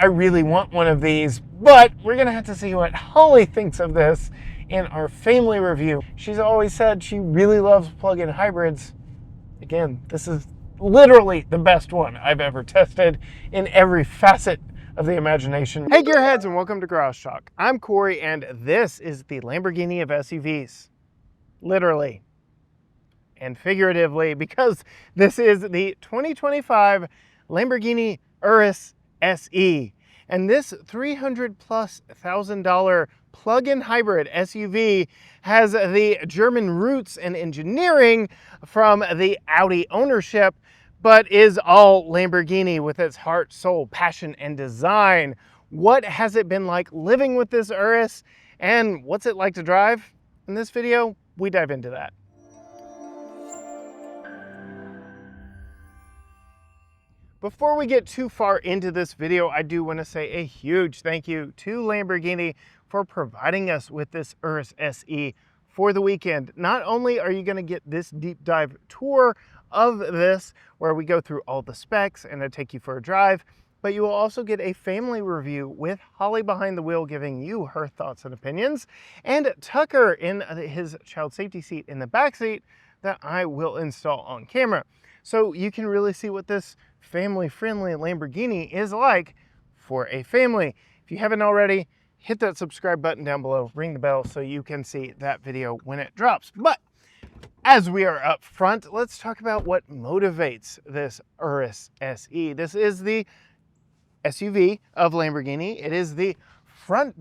I really want one of these, but we're gonna have to see what Holly thinks of this in our family review. She's always said she really loves plug-in hybrids. Again, this is literally the best one I've ever tested in every facet of the imagination. Hey gearheads, and welcome to Garage Talk. I'm Corey, and this is the Lamborghini of SUVs. Literally and figuratively, because this is the 2025 Lamborghini Urus SE. And this $300,000+ plug-in hybrid SUV has the German roots and engineering from the Audi ownership, but is all Lamborghini with its heart, soul, passion, and design. What has it been like living with this Urus, and what's it like to drive? In this video, we dive into that. Before we get too far into this video, I do want to say a huge thank you to Lamborghini for providing us with this Urus SE for the weekend. Not only are you going to get this deep dive tour of this, where we go through all the specs and I take you for a drive, but you will also get a family review with Holly behind the wheel giving you her thoughts and opinions, and Tucker in his child safety seat in the back seat that I will install on camera. So you can really see what this family-friendly Lamborghini is like for a family. If you haven't already, hit that subscribe button down below, ring the bell so you can see that video when it drops. But as we are up front, let's talk about what motivates this Urus SE. This is the SUV of Lamborghini. It is the front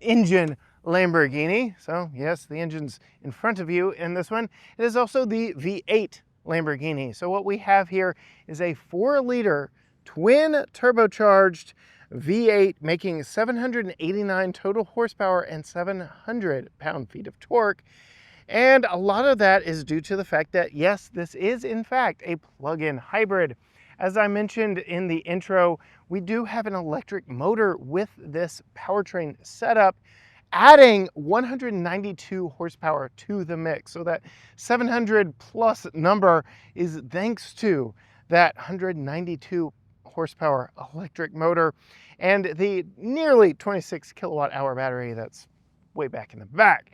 engine Lamborghini. So yes, the engine's in front of you in this one. It is also the V8 Lamborghini. So what we have here is a 4-liter twin-turbocharged V8 making 789 total horsepower and 700 pound-feet of torque. And a lot of that is due to the fact that, yes, this is in fact a plug-in hybrid. As I mentioned in the intro, we do have an electric motor with this powertrain setup, adding 192 horsepower to the mix. So that 700 plus number is thanks to that 192 horsepower electric motor and the nearly 26 kilowatt hour battery that's way back in the back.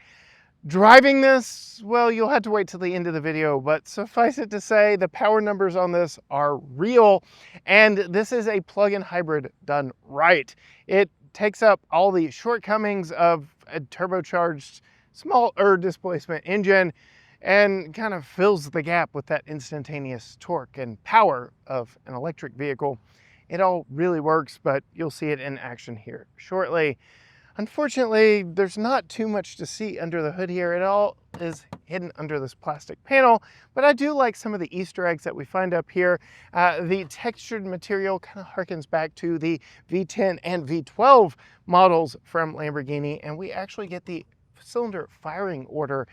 Driving this, well, you'll have to wait till the end of the video, but suffice it to say, the power numbers on this are real, and this is a plug-in hybrid done right. It takes up all the shortcomings of a turbocharged smaller displacement engine and kind of fills the gap with that instantaneous torque and power of an electric vehicle. It all really works, but you'll see it in action here shortly. Unfortunately, there's not too much to see under the hood here. It all is hidden under this plastic panel, but I do like some of the Easter eggs that we find up here. The textured material kind of harkens back to the V10 and V12 models from Lamborghini, and we actually get the cylinder firing order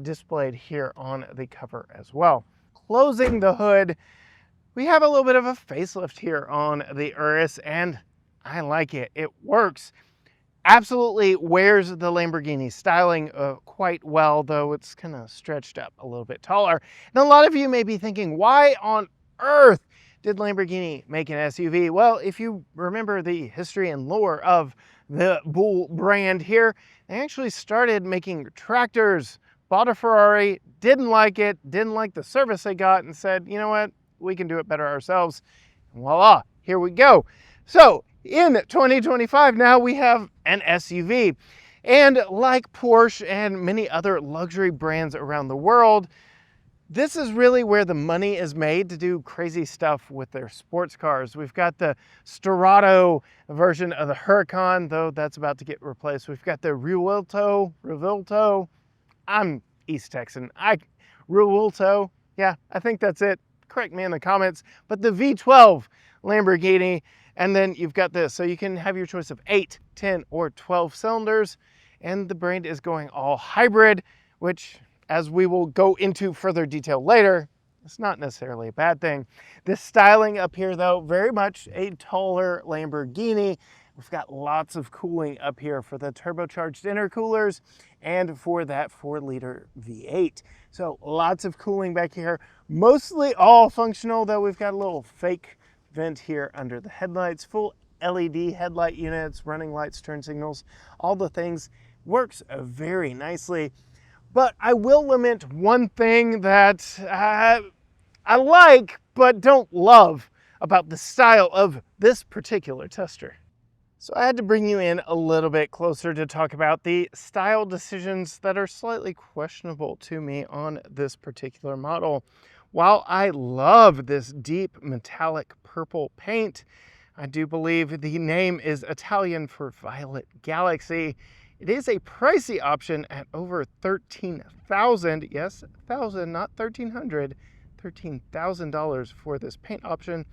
displayed here on the cover as well. Closing the hood, we have a little bit of a facelift here on the Urus, and I like it. It works. Absolutely wears the Lamborghini styling quite well, though it's kind of stretched up a little bit taller. And a lot of you may be thinking, why on earth did Lamborghini make an SUV? Well, if you remember the history and lore of the Bull brand here, they actually started making tractors, bought a Ferrari, didn't like it, didn't like the service they got, and said, you know what, we can do it better ourselves. And voila, here we go. So in 2025, now we have an SUV. And like Porsche and many other luxury brands around the world, this is really where the money is made to do crazy stuff with their sports cars. We've got the Strada version of the Huracan, though that's about to get replaced. We've got the Revuelto. I'm East Texan. Revuelto. Yeah, I think that's it. Correct me in the comments. But the V12 Lamborghini. And then you've got this, so you can have your choice of 8, 10, or 12 cylinders, and the brand is going all hybrid, which, as we will go into further detail later, it's not necessarily a bad thing. This styling up here, though, very much a taller Lamborghini. We've got lots of cooling up here for the turbocharged intercoolers and for that 4-liter V8. So lots of cooling back here, mostly all functional, though we've got a little fake vent here under the headlights, full LED headlight units, running lights, turn signals, all the things. Works very nicely. But I will lament one thing that I like but don't love about the style of this particular tester. So I had to bring you in a little bit closer to talk about the style decisions that are slightly questionable to me on this particular model. While I love this deep metallic purple paint, I do believe the name is Italian for Violet Galaxy. It is a pricey option at over $13,000, yes, 1,000, not 1,300, $13,000 for this paint option.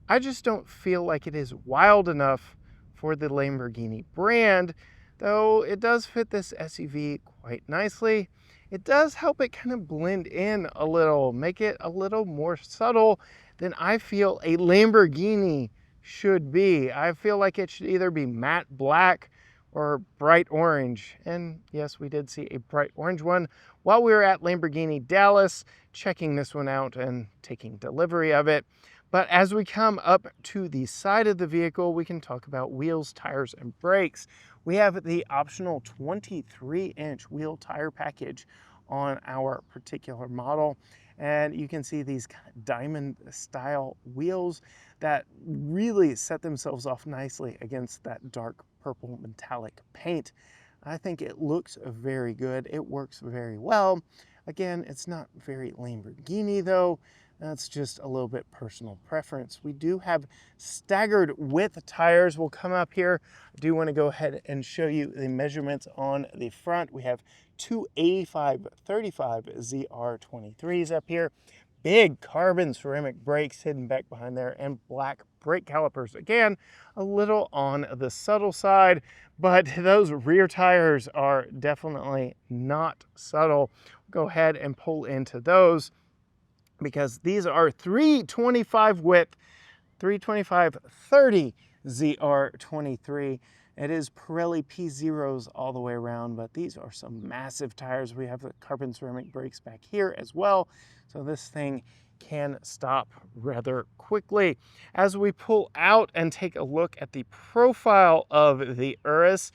I just don't feel like it is wild enough for the Lamborghini brand, though it does fit this SUV quite nicely. It does help it kind of blend in a little, make it a little more subtle than I feel a Lamborghini should be. I feel like it should either be matte black or bright orange. And yes, we did see a bright orange one while we were at Lamborghini Dallas, checking this one out and taking delivery of it. But as we come up to the side of the vehicle, we can talk about wheels, tires, and brakes. We have the optional 23-inch wheel tire package on our particular model. And you can see these kind of diamond style wheels that really set themselves off nicely against that dark purple metallic paint. I think it looks very good. It works very well. Again, it's not very Lamborghini though. That's just a little bit personal preference. We do have staggered width tires. We'll come up here. I do want to go ahead and show you the measurements on the front. We have two 85/35 ZR23s up here. Big carbon ceramic brakes hidden back behind there and black brake calipers. Again, a little on the subtle side, but those rear tires are definitely not subtle. Go ahead and pull into those, because these are 325 width, 325/30 ZR23. It is Pirelli P0s all the way around, but these are some massive tires. We have the carbon ceramic brakes back here as well, so this thing can stop rather quickly. As we pull out and take a look at the profile of the Urus,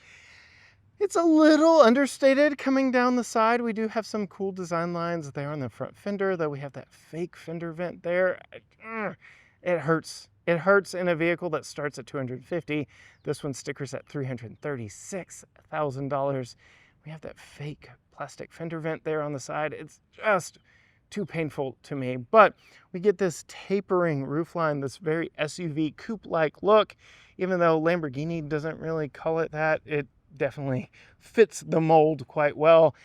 it's a little understated coming down the side. We do have some cool design lines there on the front fender, though we have that fake fender vent there. It hurts. It hurts in a vehicle that starts at $250. This one stickers at $336,000. We have that fake plastic fender vent there on the side. It's just too painful to me. But we get this tapering roofline, this very SUV coupe-like look. Even though Lamborghini doesn't really call it that, it definitely fits the mold quite well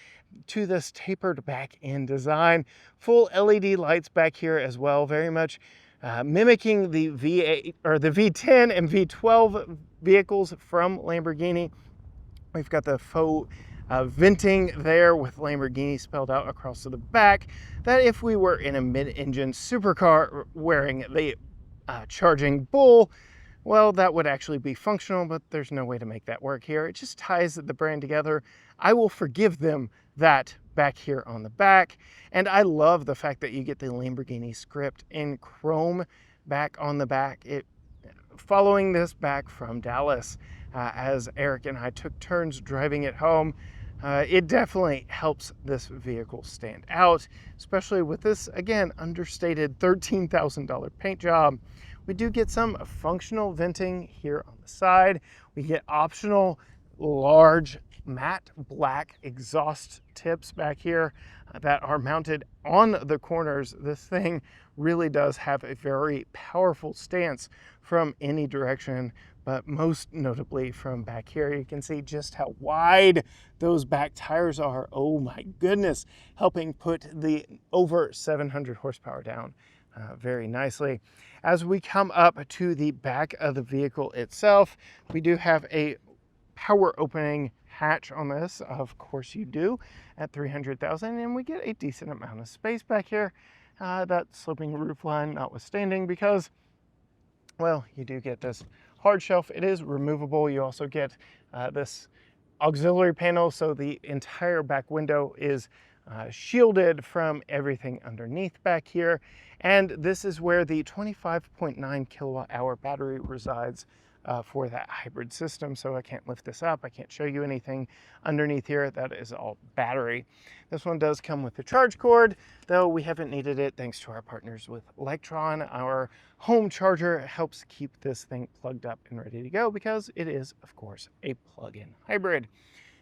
to this tapered back end design. Full LED lights back here as well, very much mimicking the V8 or the V10 and V12 vehicles from Lamborghini. We've got the faux venting there with Lamborghini spelled out across to the back, that if we were in a mid-engine supercar wearing the charging bull, well, that would actually be functional, but there's no way to make that work here. It just ties the brand together. I will forgive them that back here on the back. And I love the fact that you get the Lamborghini script in chrome back on the back. Following this back from Dallas, as Eric and I took turns driving it home, it definitely helps this vehicle stand out, especially with this, again, understated $13,000 paint job. We do get some functional venting here on the side. We get optional large matte black exhaust tips back here that are mounted on the corners. This thing really does have a very powerful stance from any direction, but most notably from back here. You can see just how wide those back tires are. Oh my goodness, helping put the over 700 horsepower down very nicely. As we come up to the back of the vehicle itself, we do have a power opening hatch on this. Of course you do at 300,000, and we get a decent amount of space back here. That sloping roof line notwithstanding, because, well, you do get this hard shelf. It is removable. You also get this auxiliary panel, so the entire back window is shielded from everything underneath back here. And this is where the 25.9 kilowatt hour battery resides for that hybrid system. So I can't lift this up. I can't show you anything underneath here. That is all battery. This one does come with the charge cord, though we haven't needed it thanks to our partners with Electron. Our home charger helps keep this thing plugged up and ready to go because it is, of course, a plug-in hybrid.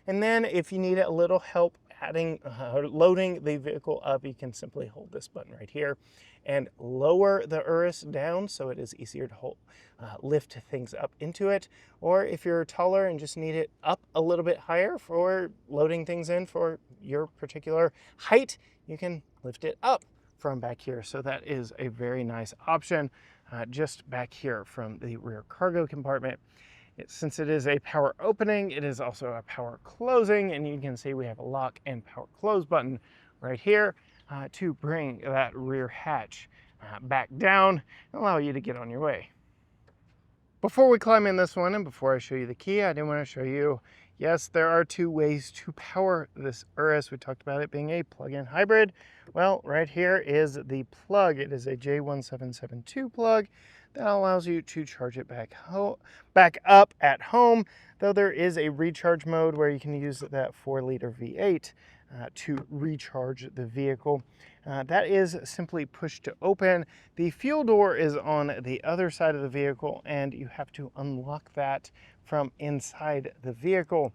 And then if you need a little help loading the vehicle up, you can simply hold this button right here and lower the Urus down so it is easier to lift things up into it. Or if you're taller and just need it up a little bit higher for loading things in for your particular height, you can lift it up from back here. So that is a very nice option just back here from the rear cargo compartment. Since it is a power opening, it is also a power closing, and you can see we have a lock and power close button right here to bring that rear hatch back down and allow you to get on your way. Before we climb in this one and before I show you the key, I do want to show you, yes, there are two ways to power this Urus. We talked about it being a plug-in hybrid. Well, right here is the plug. It is a J1772 plug that allows you to charge it back up at home, though there is a recharge mode where you can use that 4-liter V8 to recharge the vehicle. That is simply push to open. The fuel door is on the other side of the vehicle, and you have to unlock that from inside the vehicle.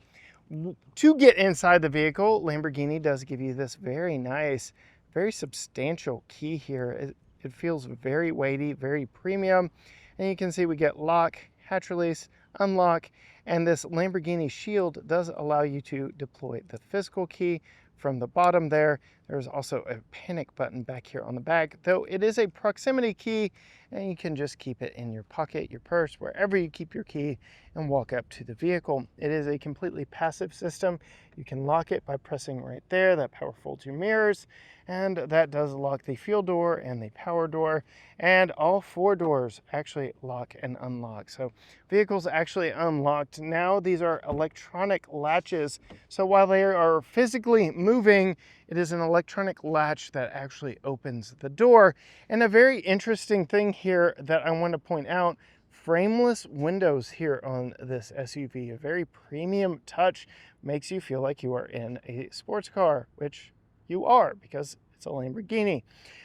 To get inside the vehicle, Lamborghini does give you this very nice, very substantial key here. It feels very weighty, very premium. And you can see we get lock, hatch release, unlock, and this Lamborghini Shield does allow you to deploy the physical key from the bottom there. There's also a panic button back here on the back, though it is a proximity key, and you can just keep it in your pocket, your purse, wherever you keep your key, and walk up to the vehicle. It is a completely passive system. You can lock it by pressing right there. That power folds your mirrors, and that does lock the fuel door and the power door, and all 4 doors actually lock and unlock. So vehicles actually unlocked. Now these are electronic latches, so while they are physically moving, it is an electronic latch that actually opens the door. And a very interesting thing here that I want to point out, frameless windows here on this SUV. A very premium touch, makes you feel like you are in a sports car, which you are because it's a Lamborghini.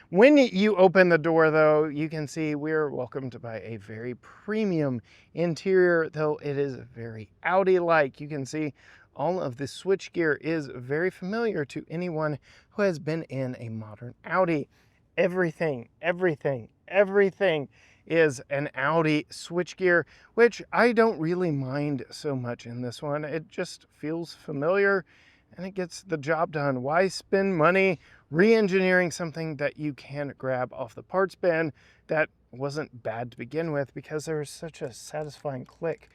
When you open the door, though, you can see we're welcomed by a very premium interior, though it is very Audi-like. You can see all of the switchgear is very familiar to anyone who has been in a modern Audi. Everything is an Audi switchgear, which I don't really mind so much in this one. It just feels familiar and it gets the job done. Why spend money re-engineering something that you can grab off the parts bin that wasn't bad to begin with, because there is such a satisfying click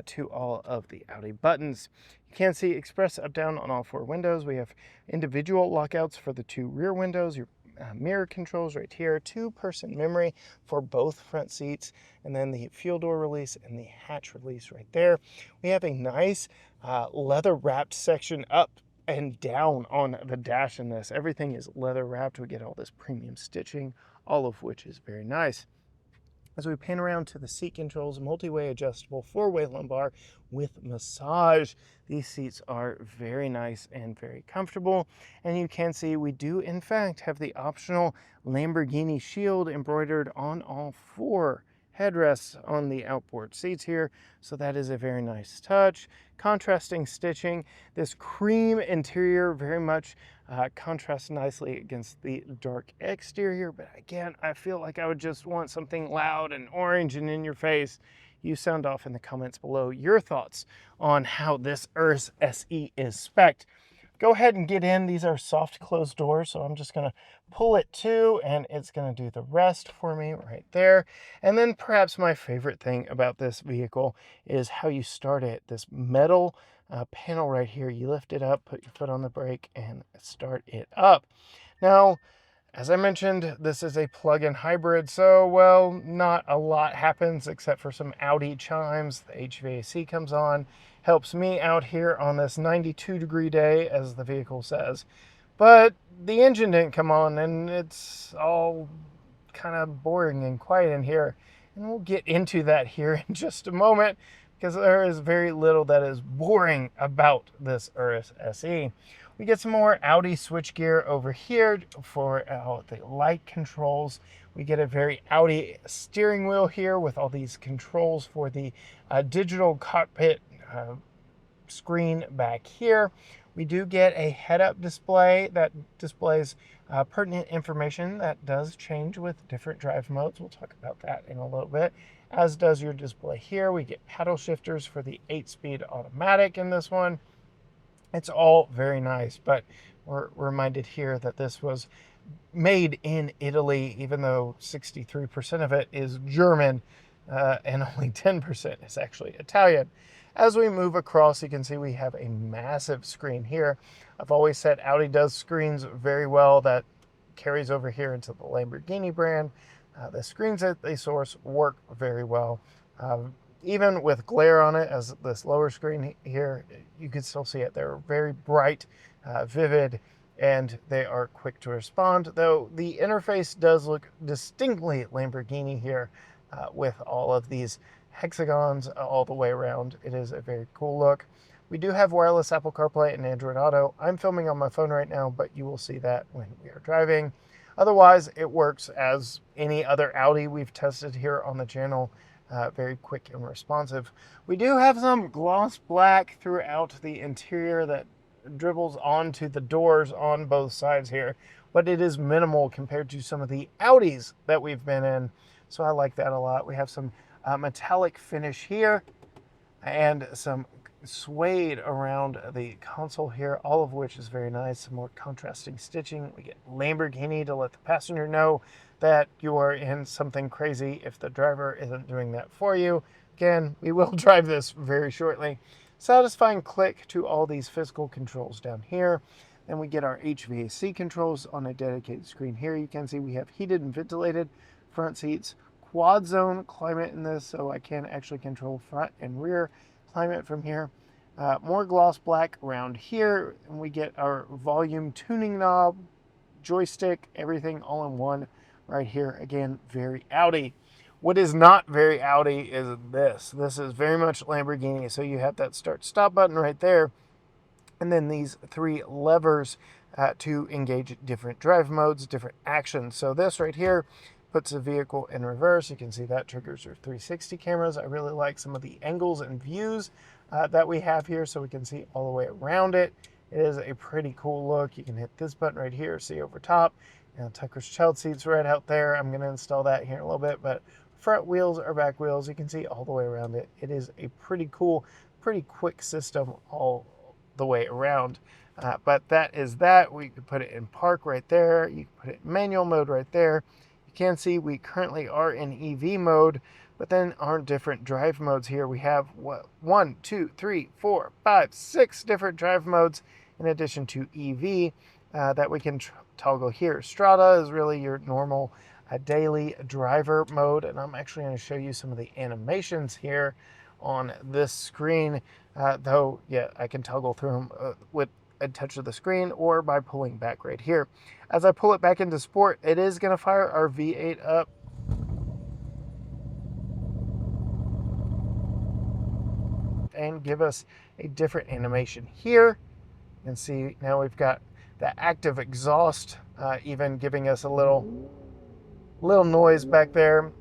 to all of the Audi buttons. You can see express up down on all 4 windows. We have individual lockouts for the 2 rear windows, your mirror controls right here, 2-person memory for both front seats, and then the fuel door release and the hatch release right there. We have a nice leather wrapped section up and down on the dash in this. Everything is leather wrapped. We get all this premium stitching, all of which is very nice. As we pan around to the seat controls, multi-way adjustable 4-way lumbar with massage. These seats are very nice and very comfortable. And you can see we do in fact have the optional Lamborghini Shield embroidered on all 4 headrests on the outboard seats here. So that is a very nice touch. Contrasting stitching. This cream interior very much contrasts nicely against the dark exterior, but again, I feel like I would just want something loud and orange and in your face. You sound off in the comments below your thoughts on how this Urus SE is spec'd. Go ahead and get in. These are soft closed doors, so I'm just going to pull it to, and it's going to do the rest for me right there. And then perhaps my favorite thing about this vehicle is how you start it. This metal panel right here, you lift it up, put your foot on the brake, and start it up. Now, as I mentioned, this is a plug-in hybrid, so, well, not a lot happens except for some Audi chimes. The HVAC comes on, helps me out here on this 92-degree day, as the vehicle says. But the engine didn't come on, and it's all kind of boring and quiet in here. And we'll get into that here in just a moment, because there is very little that is boring about this Urus SE. We get some more Audi switchgear over here for the light controls. We get a very Audi steering wheel here with all these controls for the digital cockpit screen back here. We do get a head-up display that displays pertinent information that does change with different drive modes. We'll talk about that in a little bit, as does your display here. We get paddle shifters for the 8-speed automatic in this one. It's all very nice, but we're reminded here that this was made in Italy, even though 63% of it is German and only 10% is actually Italian. As we move across, you can see we have a massive screen here. I've always said Audi does screens very well. That carries over here into the Lamborghini brand. The screens that they source work very well. Even with glare on it, as this lower screen here, you can still see it. They're very bright, vivid, and they are quick to respond, though the interface does look distinctly Lamborghini here with all of these hexagons all the way around. It is a very cool look. We do have wireless Apple CarPlay and Android Auto. I'm filming on my phone right now, but you will see that when we are driving. Otherwise, it works as any other Audi we've tested here on the channel. Very quick and responsive. We do have some gloss black throughout the interior that dribbles onto the doors on both sides here, but it is minimal compared to some of the Audis that we've been in, so I like that a lot. We have some metallic finish here and some suede around the console here, all of which is very nice. Some more contrasting stitching. We get Lamborghini to let the passenger know that you are in something crazy if the driver isn't doing that for you. Again, we will drive this very shortly. Satisfying click to all these physical controls down here. Then we get our HVAC controls on a dedicated screen here. You can see we have heated and ventilated front seats, quad zone climate in this, so I can actually control front and rear climate from here. More gloss black around here, and we get our volume tuning knob, joystick, everything all in one right here. Again, very Audi. What is not very Audi is this. This is very much Lamborghini. So you have that start-stop button right there, and then these 3 levers to engage different drive modes, different actions. So this right here puts the vehicle in reverse. You can see that triggers your 360 cameras. I really like some of the angles and views that we have here, so we can see all the way around it. It is a pretty cool look. You can hit this button right here, see over top. And Tucker's child seat's right out there. I'm going to install that here in a little bit, but front wheels or back wheels, you can see all the way around it. It is a pretty cool, pretty quick system all the way around. But that is that. We could put it in park right there. You can put it in manual mode right there. You can see we currently are in EV mode, but then our different drive modes here. We have 1, 2, 3, 4, 5, 6 different drive modes in addition to EV that we can toggle here. Strada is really your normal daily driver mode, and I'm actually going to show you some of the animations here on this screen, though yeah, I can toggle through them with a touch of the screen or by pulling back right here. As I pull it back into sport, it is going to fire our V8 up and give us a different animation here. You can see now we've got the active exhaust, even giving us a little noise back there.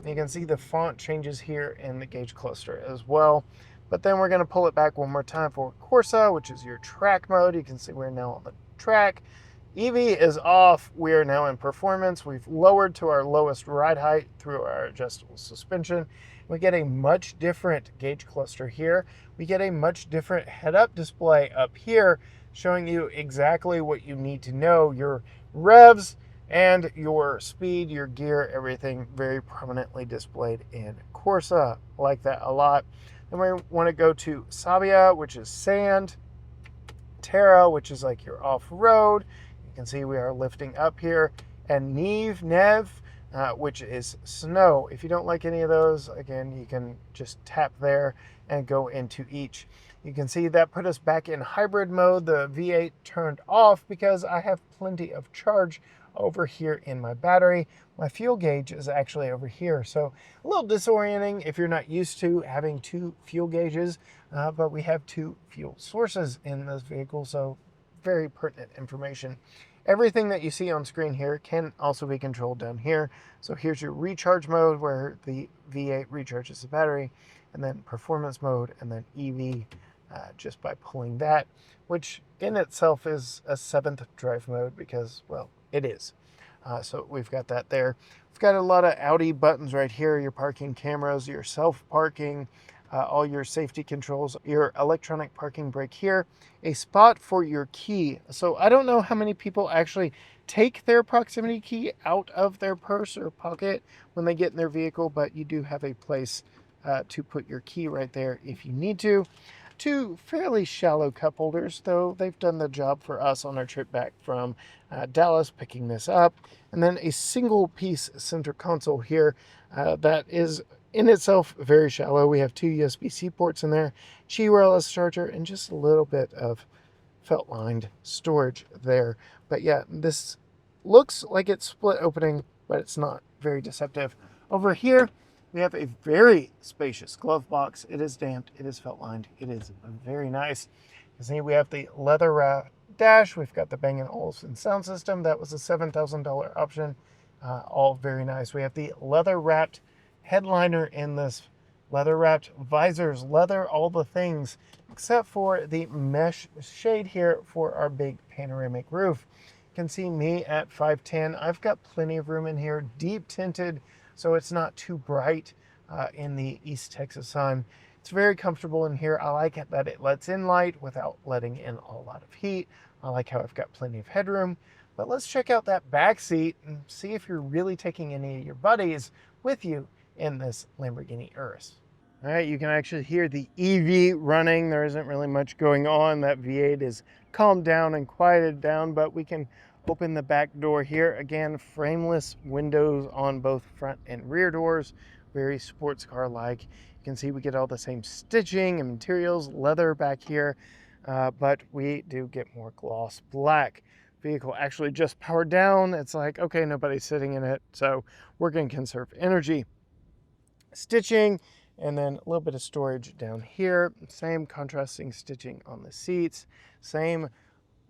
You can see the font changes here in the gauge cluster as well. But then we're going to pull it back one more time for Corsa, which is your track mode. You can see we're now on the track. EV is off. We are now in performance. We've lowered to our lowest ride height through our adjustable suspension. We get a much different gauge cluster here. We get a much different head-up display up here, showing you exactly what you need to know. Your revs and your speed, your gear, everything very prominently displayed in Corsa. I like that a lot. Then we want to go to Sabbia, which is sand. Terra, which is like your off-road. You can see we are lifting up here. And Neve, which is snow. If you don't like any of those, again, you can just tap there and go into each. You can see that put us back in hybrid mode. The V8 turned off because I have plenty of charge over here in my battery. My fuel gauge is actually over here, so a little disorienting if you're not used to having two fuel gauges, but we have two fuel sources in this vehicle, so very pertinent information. Everything that you see on screen here can also be controlled down here. So here's your recharge mode where the V8 recharges the battery, and then performance mode, and then EV just by pulling that, which in itself is a 7th drive mode because, well, it is. So we've got that there. We've got a lot of Audi buttons right here, your parking cameras, your self-parking, all your safety controls, your electronic parking brake here, a spot for your key. So I don't know how many people actually take their proximity key out of their purse or pocket when they get in their vehicle, but you do have a place to put your key right there if you need to. Two fairly shallow cup holders, though they've done the job for us on our trip back from Dallas, picking this up. And then a single piece center console here that is in itself very shallow. We have two USB-C ports in there, Qi wireless charger, and just a little bit of felt-lined storage there. But yeah, this looks like it's split opening, but it's not very deceptive. Over here, we have a very spacious glove box. It is damped, it is felt-lined, it is very nice. You see, we have the leather-wrapped dash, we've got the Bang & Olufsen sound system. That was a $7,000 option, all very nice. We have the leather-wrapped headliner in this, leather-wrapped visors, leather, all the things, except for the mesh shade here for our big panoramic roof. You can see me at 5'10". I've got plenty of room in here, deep tinted, so it's not too bright in the East Texas sun. It's very comfortable in here. I like it that it lets in light without letting in a lot of heat. I like how I've got plenty of headroom. But let's check out that back seat and see if you're really taking any of your buddies with you in this Lamborghini Urus. All right, you can actually hear the EV running. There isn't really much going on. That V8 is calmed down and quieted down, but we can open the back door here. Again, frameless windows on both front and rear doors, very sports car like. You can see we get all the same stitching and materials, leather back here, but we do get more gloss black. Vehicle actually just powered down. It's like, okay, nobody's sitting in it, so we're going to conserve energy. Stitching, and then a little bit of storage down here. Same contrasting stitching on the seats. Same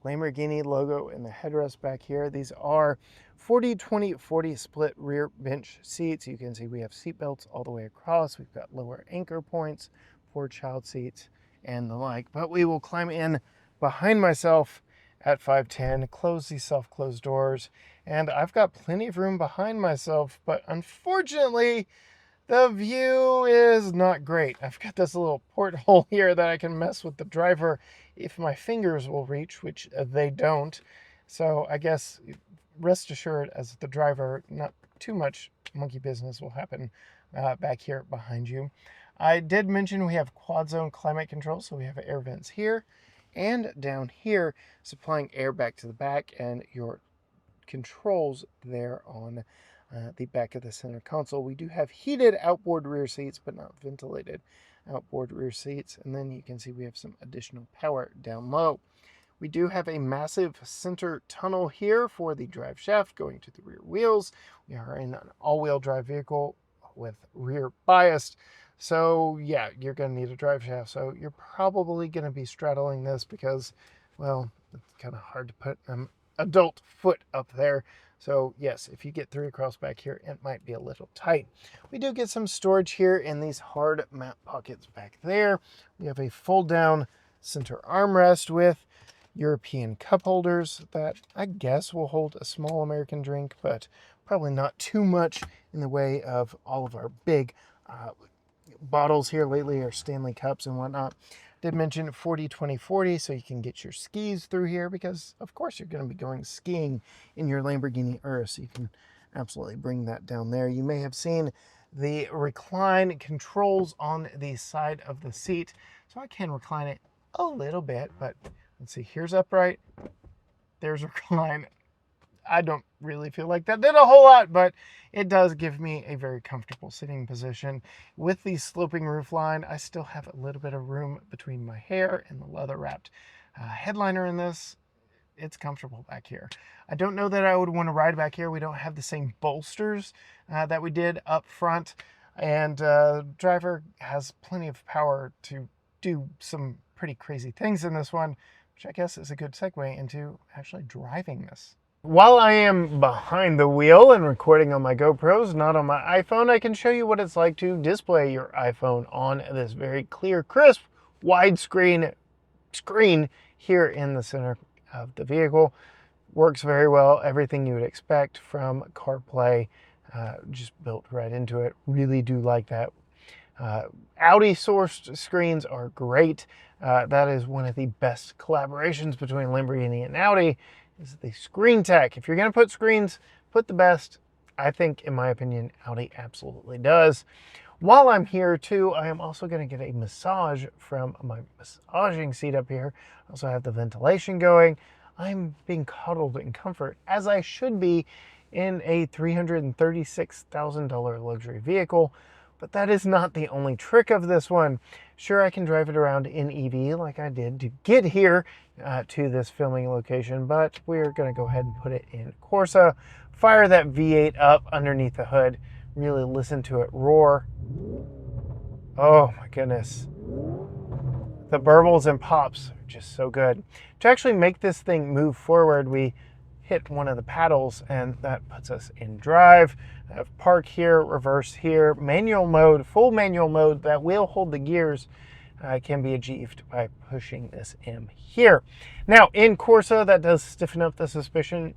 Lamborghini logo in the headrest back here. These are 40-20-40 split rear bench seats. You can see we have seat belts all the way across. We've got lower anchor points for child seats and the like. But we will climb in behind myself at 5'10", close these self-closed doors, and I've got plenty of room behind myself, but unfortunately, the view is not great. I've got this little porthole here that I can mess with the driver if my fingers will reach, which they don't. So I guess rest assured, as the driver, not too much monkey business will happen back here behind you. I did mention we have quad zone climate control, so we have air vents here and down here, supplying air back to the back, and your controls there on the back of the center console. We do have heated outboard rear seats, but not ventilated outboard rear seats. And then you can see we have some additional power down low. We do have a massive center tunnel here for the drive shaft going to the rear wheels. We are in an all-wheel drive vehicle with rear biased. So yeah, you're going to need a drive shaft. So you're probably going to be straddling this because, well, it's kind of hard to put an adult foot up there. So yes, if you get 3 across back here, it might be a little tight. We do get some storage here in these hard map pockets back there. We have a fold down center armrest with European cup holders that I guess will hold a small American drink, but probably not too much in the way of all of our big bottles here lately, or Stanley cups and whatnot. Did mention 40-20-40, so you can get your skis through here because, of course, you're going to be going skiing in your Lamborghini Urus. So you can absolutely bring that down there. You may have seen the recline controls on the side of the seat, so I can recline it a little bit, but let's see, here's upright, there's recline. I don't really feel like that did a whole lot, but it does give me a very comfortable sitting position. With the sloping roofline, I still have a little bit of room between my hair and the leather-wrapped headliner in this. It's comfortable back here. I don't know that I would want to ride back here. We don't have the same bolsters that we did up front, and driver has plenty of power to do some pretty crazy things in this one, which I guess is a good segue into actually driving this. While I am behind the wheel and recording on my GoPros, not on my iPhone, I can show you what it's like to display your iPhone on this very clear, crisp, widescreen screen here in the center of the vehicle. Works very well. Everything you would expect from CarPlay, just built right into it. Really do like that. Audi sourced screens are great. That is one of the best collaborations between Lamborghini and Audi, is the screen tech. If you're going to put screens, put the best. I think, in my opinion, Audi absolutely does. While I'm here too, I am also going to get a massage from my massaging seat up here. I also have the ventilation going. I'm being cuddled in comfort, as I should be in a $336,000 luxury vehicle. But that is not the only trick of this one. Sure, I can drive it around in EV like I did to get here to this filming location, but we're going to go ahead and put it in Corsa, fire that V8 up underneath the hood, really listen to it roar. Oh my goodness. The burbles and pops are just so good. To actually make this thing move forward, we hit one of the paddles and that puts us in drive. I have park here, reverse here, manual mode, full manual mode that will hold the gears can be achieved by pushing this M here. Now in Corsa, that does stiffen up the suspension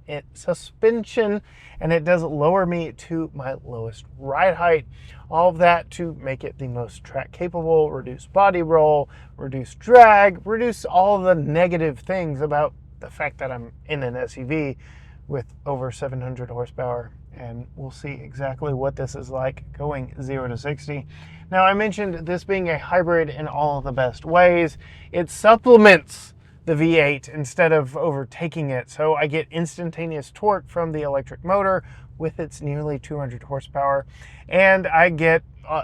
and it does lower me to my lowest ride height. All of that to make it the most track capable, reduce body roll, reduce drag, reduce all the negative things about the fact that I'm in an SUV with over 700 horsepower. And we'll see exactly what this is like going 0 to 60. Now, I mentioned this being a hybrid in all of the best ways. It supplements the V8 instead of overtaking it. So I get instantaneous torque from the electric motor with its nearly 200 horsepower. And I get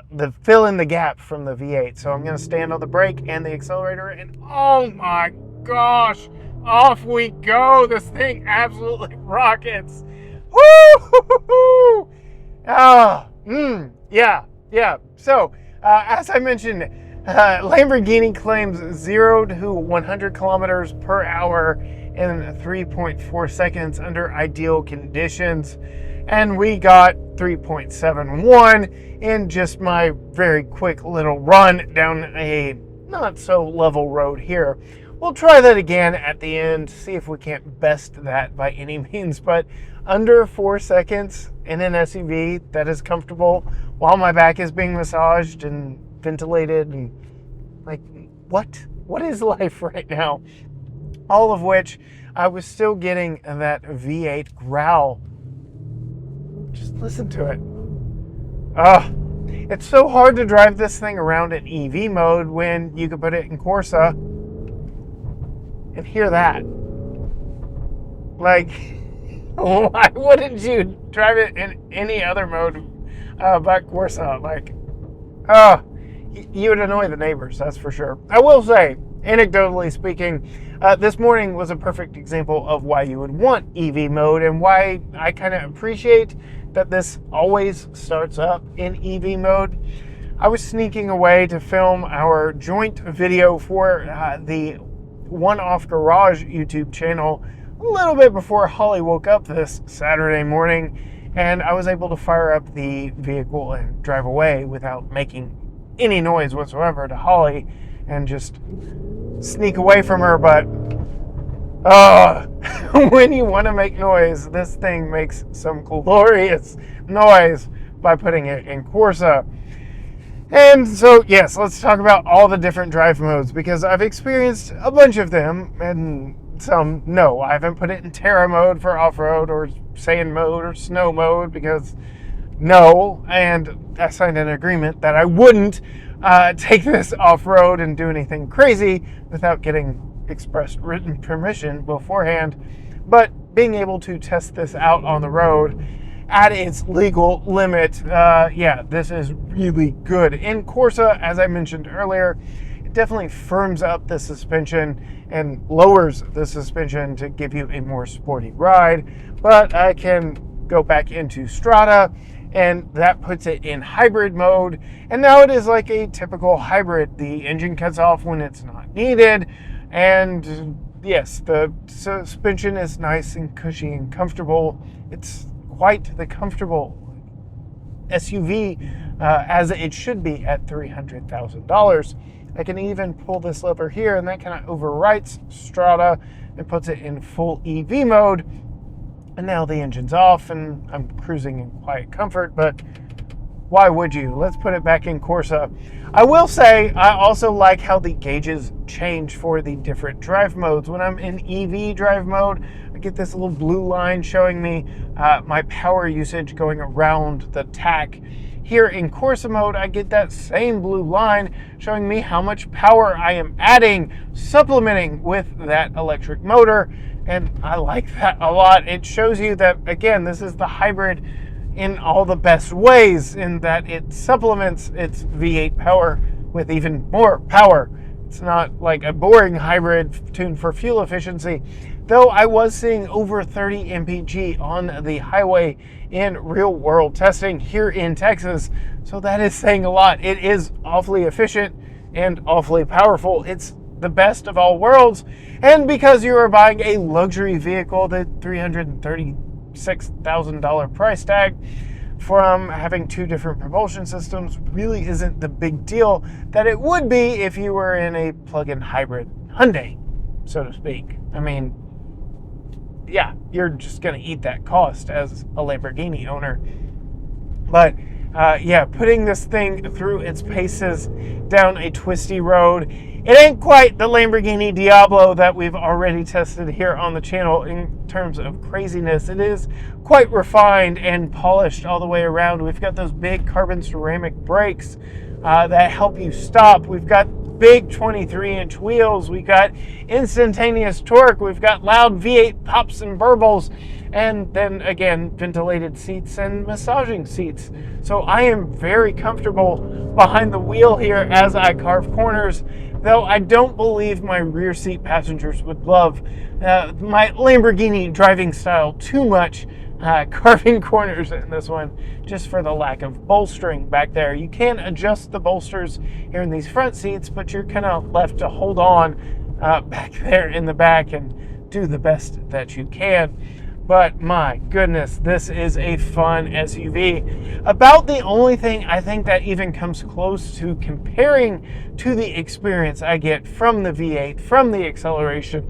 the fill in the gap from the V8. So I'm going to stand on the brake and the accelerator, and oh my gosh, off we go. This thing absolutely rockets. Woo! Yeah. So, as I mentioned, Lamborghini claims 0 to 100 kilometers per hour in 3.4 seconds under ideal conditions. And we got 3.71 in just my very quick little run down a not so level road here. We'll try that again at the end, see if we can't best that by any means, but under 4 seconds in an SUV that is comfortable while my back is being massaged and ventilated, and like, what is life right now? All of which I was still getting that V8 growl. Just listen to it. It's so hard to drive this thing around in EV mode when you could put it in Corsa and hear that. Like, why wouldn't you drive it in any other mode but Corsa? Like, you would annoy the neighbors, that's for sure. I will say, anecdotally speaking, this morning was a perfect example of why you would want EV mode and why I kind of appreciate that this always starts up in EV mode. I was sneaking away to film our joint video for the One Off Garage YouTube channel a little bit before Holly woke up this Saturday morning, and I was able to fire up the vehicle and drive away without making any noise whatsoever to Holly and just sneak away from her. But when you want to make noise, this thing makes some glorious noise by putting it in Corsa. And so, yes, let's talk about all the different drive modes, because I've experienced a bunch of them, and some, no, I haven't put it in Terra mode for off-road or sand mode or snow mode, because no, and I signed an agreement that I wouldn't take this off-road and do anything crazy without getting expressed written permission beforehand. But being able to test this out on the road at its legal limit, yeah, this is really good. In Corsa, as I mentioned earlier, it definitely firms up the suspension and lowers the suspension to give you a more sporty ride. But I can go back into Strada, and that puts it in hybrid mode, and now it is like a typical hybrid. The engine cuts off when it's not needed, and yes, the suspension is nice and cushy and comfortable. It's quite the comfortable SUV as it should be at $300,000. I can even pull this lever here, and that kind of overwrites Strada and puts it in full EV mode. And now the engine's off and I'm cruising in quiet comfort, but why would you? Let's put it back in Corsa. I will say I also like how the gauges change for the different drive modes. When I'm in EV drive mode, I get this little blue line showing me my power usage going around the tach. Here in Corsa mode, I get that same blue line showing me how much power I am adding, supplementing with that electric motor. And I like that a lot. It shows you that, again, this is the hybrid in all the best ways, in that it supplements its V8 power with even more power. It's not like a boring hybrid tuned for fuel efficiency, though I was seeing over 30 mpg on the highway in real world testing here in Texas. So that is saying a lot. It is awfully efficient and awfully powerful. It's the best of all worlds. And because you are buying a luxury vehicle, the $336,000 price tag from having two different propulsion systems really isn't the big deal that it would be if you were in a plug-in hybrid Hyundai, so to speak. I mean, yeah, you're just going to eat that cost as a Lamborghini owner. But yeah, putting this thing through its paces down a twisty road, it ain't quite the Lamborghini Diablo that we've already tested here on the channel in terms of craziness. It is quite refined and polished all the way around. We've got those big carbon ceramic brakes that help you stop. We've got big 23-inch wheels. We've got instantaneous torque. We've got loud V8 pops and burbles. And then again, ventilated seats and massaging seats. So I am very comfortable behind the wheel here as I carve corners, though I don't believe my rear seat passengers would love my Lamborghini driving style too much, carving corners in this one, just for the lack of bolstering back there. You can adjust the bolsters here in these front seats, but you're kind of left to hold on back there in the back and do the best that you can. But my goodness, this is a fun SUV. About the only thing I think that even comes close to comparing to the experience I get from the V8, from the acceleration,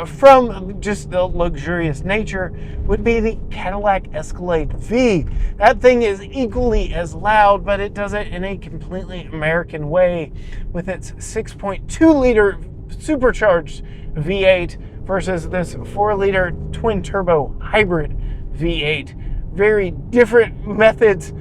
from just the luxurious nature, would be the Cadillac Escalade V. That thing is equally as loud, but it does it in a completely American way with its 6.2-liter supercharged V8 versus this 4-liter twin-turbo hybrid V8. Very different methods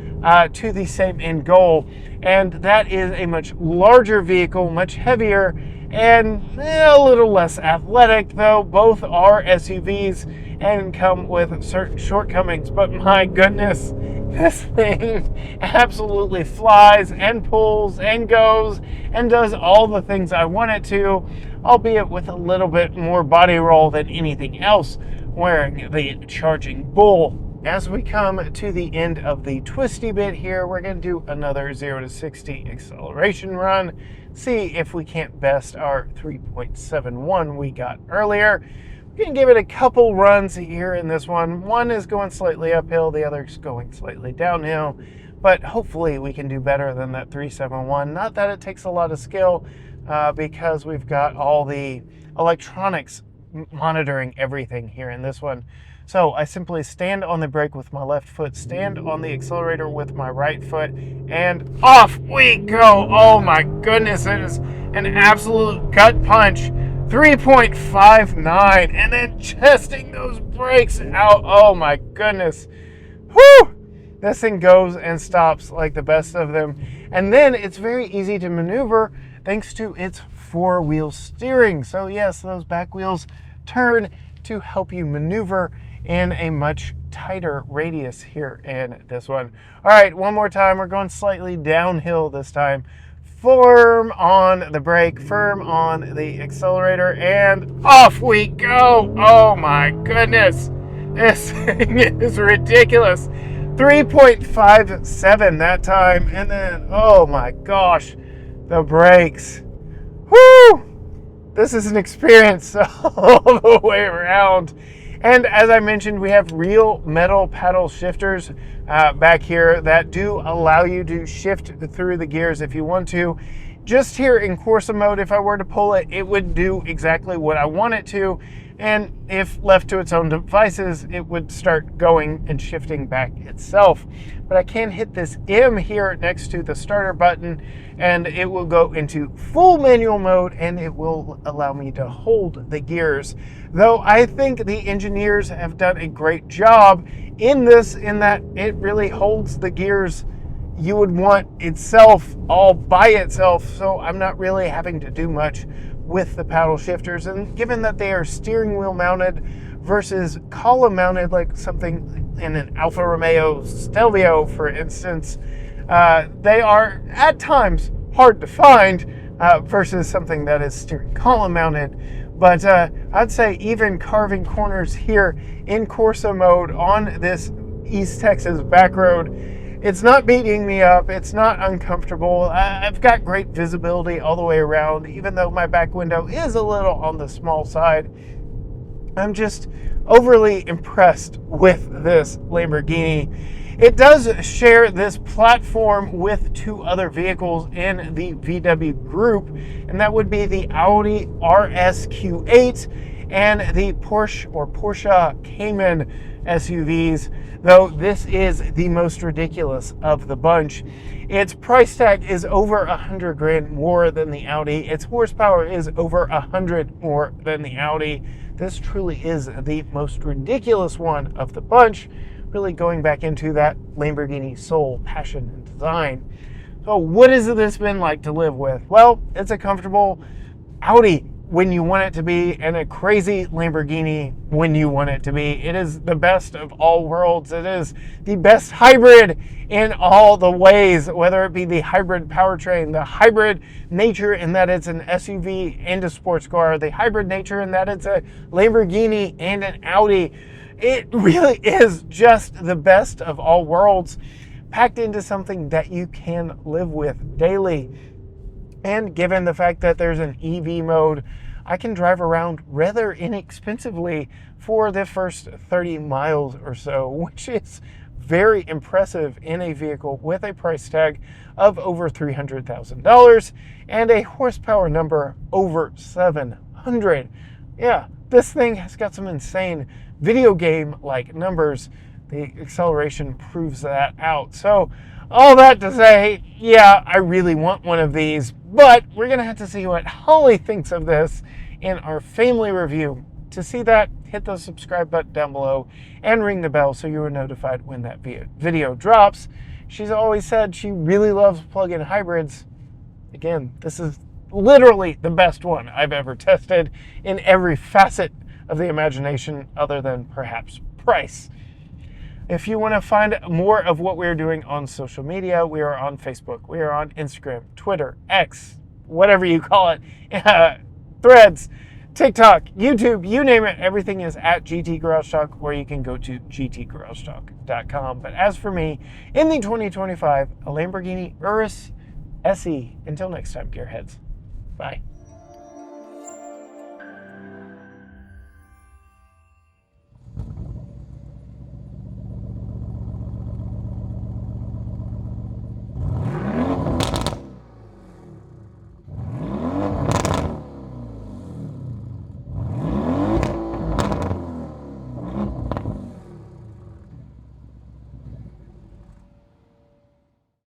to the same end goal. And that is a much larger vehicle, much heavier, and a little less athletic, though both are SUVs and come with certain shortcomings. But my goodness, this thing absolutely flies and pulls and goes and does all the things I want it to, albeit with a little bit more body roll than anything else, wearing the charging bull. As we come to the end of the twisty bit here, we're going to do another 0 to 60 acceleration run, see if we can't best our 3.71 we got earlier. We're going to give it a couple runs here in this one. One is going slightly uphill, the other is going slightly downhill, but hopefully we can do better than that 371. Not that it takes a lot of skill, because we've got all the electronics monitoring everything here in this one. So I simply stand on the brake with my left foot, stand on the accelerator with my right foot, and off we go. Oh my goodness, it is an absolute gut punch. 3.59, and then chesting those brakes out. Oh my goodness. Whew! This thing goes and stops like the best of them. And then it's very easy to maneuver thanks to its four-wheel steering. So yes, those back wheels turn to help you maneuver in a much tighter radius here in this one. All right, one more time. We're going slightly downhill this time. Firm on the brake, firm on the accelerator, and off we go. Oh my goodness. This thing is ridiculous. 3.57 that time, and then, oh my gosh, the brakes. Whoo! This is an experience all the way around. And as I mentioned, we have real metal paddle shifters back here that do allow you to shift through the gears if you want to. Just here in Corsa mode, if I were to pull it, it would do exactly what I want it to. And if left to its own devices, it would start going and shifting back itself. But I can hit this M here next to the starter button, and it will go into full manual mode, and it will allow me to hold the gears. Though I think the engineers have done a great job in this, in that it really holds the gears you would want itself all by itself. So I'm not really having to do much with the paddle shifters. And given that they are steering wheel mounted versus column mounted, like something in an Alfa Romeo Stelvio, for instance, they are at times hard to find versus something that is steering column mounted. But I'd say even carving corners here in Corsa mode on this East Texas back road, it's not beating me up, it's not uncomfortable. I've got great visibility all the way around, even though my back window is a little on the small side. I'm just overly impressed with this Lamborghini. It does share this platform with two other vehicles in the VW group, and that would be the Audi RSQ8 and the Porsche Cayman SUVs, though this is the most ridiculous of the bunch. Its price tag is over 100 grand more than the Audi. Its horsepower is over 100 more than the Audi. This truly is the most ridiculous one of the bunch, really going back into that Lamborghini soul, passion, and design. So what has this been like to live with? Well, it's a comfortable Audi when you want it to be, and a crazy Lamborghini when you want it to be. It is the best of all worlds. It is the best hybrid in all the ways, whether it be the hybrid powertrain, the hybrid nature in that it's an SUV and a sports car, the hybrid nature in that it's a Lamborghini and an Audi. It really is just the best of all worlds, packed into something that you can live with daily. And given the fact that there's an EV mode, I can drive around rather inexpensively for the first 30 miles or so, which is very impressive in a vehicle with a price tag of over $300,000 and a horsepower number over 700. Yeah, this thing has got some insane video game-like numbers. The acceleration proves that out. So all that to say, yeah, I really want one of these, but we're going to have to see what Holly thinks of this in our family review. To see that, hit the subscribe button down below and ring the bell so you are notified when that video drops. She's always said she really loves plug-in hybrids. Again, this is literally the best one I've ever tested in every facet of the imagination other than perhaps price. If you want to find more of what we're doing on social media, we are on Facebook, we are on Instagram, Twitter, X, whatever you call it, Threads, TikTok, YouTube, you name it, everything is at GT Garage Talk, or you can go to gtgaragetalk.com. But as for me, in the 2025, a Lamborghini Urus SE. Until next time, gearheads. Bye.